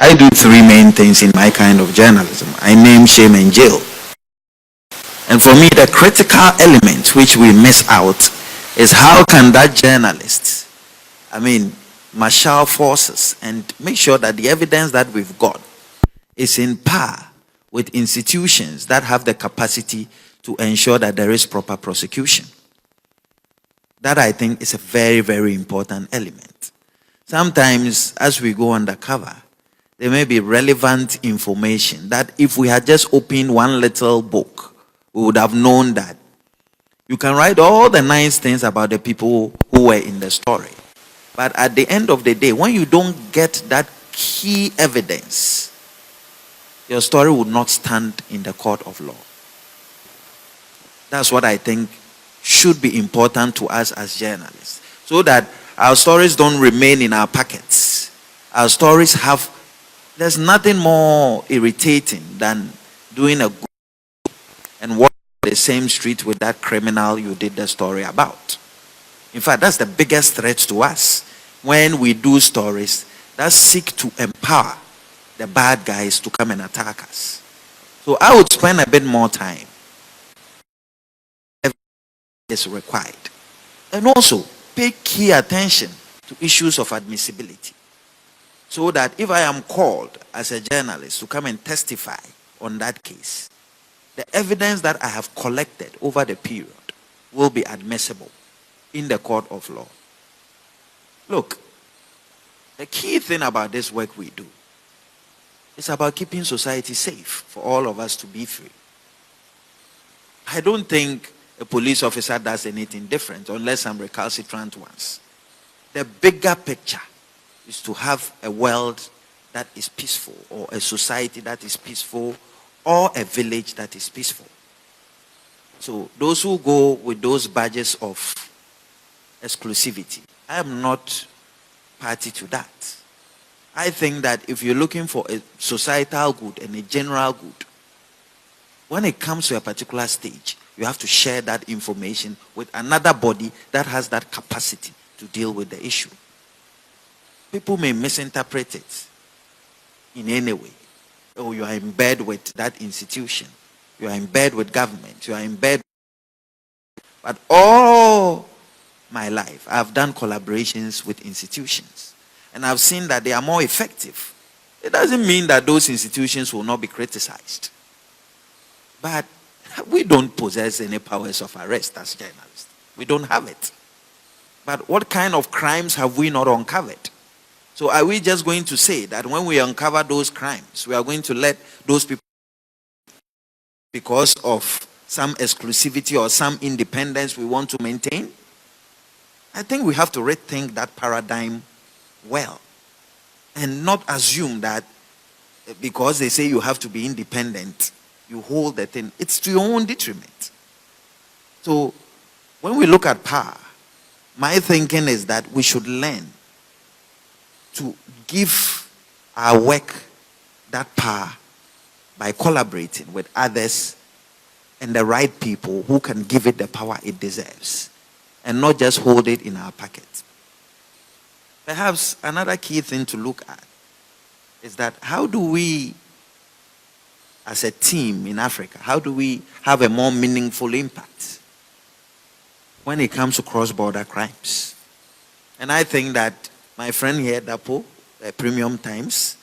I do three main things in my kind of journalism. I name, shame, and jail. And for me, the critical element which we miss out is how can that journalist, marshal forces and make sure that the evidence that we've got is in par with institutions that have the capacity to ensure that there is proper prosecution. That, I think, is a very, very important element. Sometimes, as we go undercover, there may be relevant information that if we had just opened one little book, we would have known that. You can write all the nice things about the people who were in the story. But at the end of the day, when you don't get that key evidence, your story would not stand in the court of law. That's what I think should be important to us as journalists, so that our stories don't remain in our pockets. Our stories there's nothing more irritating than doing a good and walking the same street with that criminal you did the story about. In fact, that's the biggest threat to us when we do stories that seek to empower the bad guys to come and attack us. So I would spend a bit more time is required, and also pay key attention to issues of admissibility, so that if I am called as a journalist to come and testify on that case, the evidence that I have collected over the period will be admissible in the court of law. Look, the key thing about this work we do is about keeping society safe for all of us to be free. I don't think a police officer does anything different unless some recalcitrant ones. The bigger picture is to have a world that is peaceful, or a society that is peaceful, or a village that is peaceful. So those who go with those badges of exclusivity, I am not party to that. I think that if you're looking for a societal good and a general good, when it comes to a particular stage, you have to share that information with another body that has that capacity to deal with the issue. People may misinterpret it in any way. Oh, you are in bed with that institution. You are in bed with government. You are in bed. But all my life, I've done collaborations with institutions. And I've seen that they are more effective. It doesn't mean that those institutions will not be criticized. But we don't possess any powers of arrest as journalists. We don't have it. But what kind of crimes have we not uncovered? So are we just going to say that when we uncover those crimes, we are going to let those people, because of some exclusivity or some independence we want to maintain? I think we have to rethink that paradigm well, and not assume that because they say you have to be independent, you hold the thing. It's to your own detriment. So when we look at power, my thinking is that we should learn to give our work that power by collaborating with others and the right people who can give it the power it deserves, and not just hold it in our pocket. Perhaps another key thing to look at is that how do we, as a team in Africa, how do we have a more meaningful impact when it comes to cross-border crimes? And I think that my friend here, Dapo, Premium Times,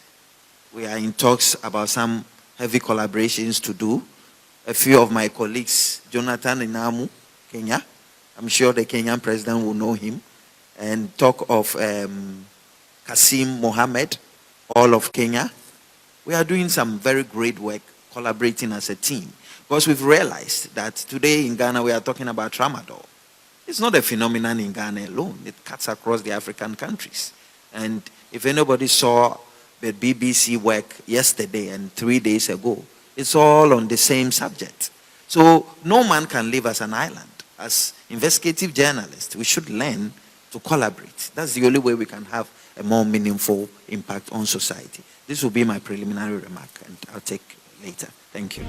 we are in talks about some heavy collaborations to do. A few of my colleagues, Jonathan Inamu, Kenya, I'm sure the Kenyan president will know him, and talk of Kasim Mohammed, all of Kenya. We are doing some very great work collaborating as a team, because we've realized that today in Ghana we are talking about tramadol. It's not a phenomenon in Ghana alone. It cuts across the African countries. And if anybody saw the BBC work yesterday and 3 days ago, it's all on the same subject. So no man can live as an island. As investigative journalists, we should learn to collaborate. That's the only way we can have a more meaningful impact on society. This will be my preliminary remark, and I'll take later. Thank you.